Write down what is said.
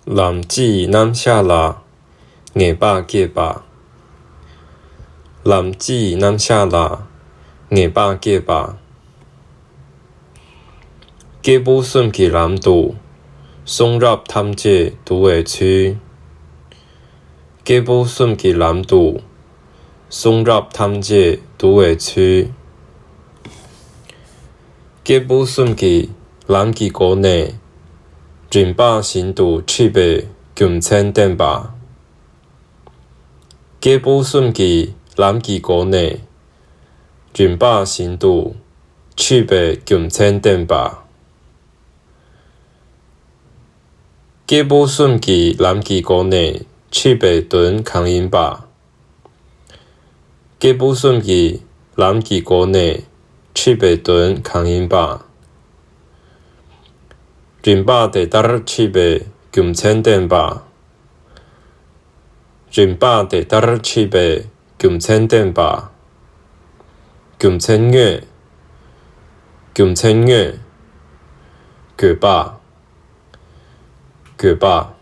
男子男下啦，硬巴结巴。男子男下啦，硬巴结巴。结不顺其男度，送入探界都会区。结不顺其男度，送入探界都会区。结不顺其男其国内。人把深度790点吧，结不顺其南极国内，人把深度790点吧，结不顺其南极国内700吨抗银吧，结不顺其南极国内700吨抗银吧。人把地达790点吧，人把地达790点吧，90月，900吧。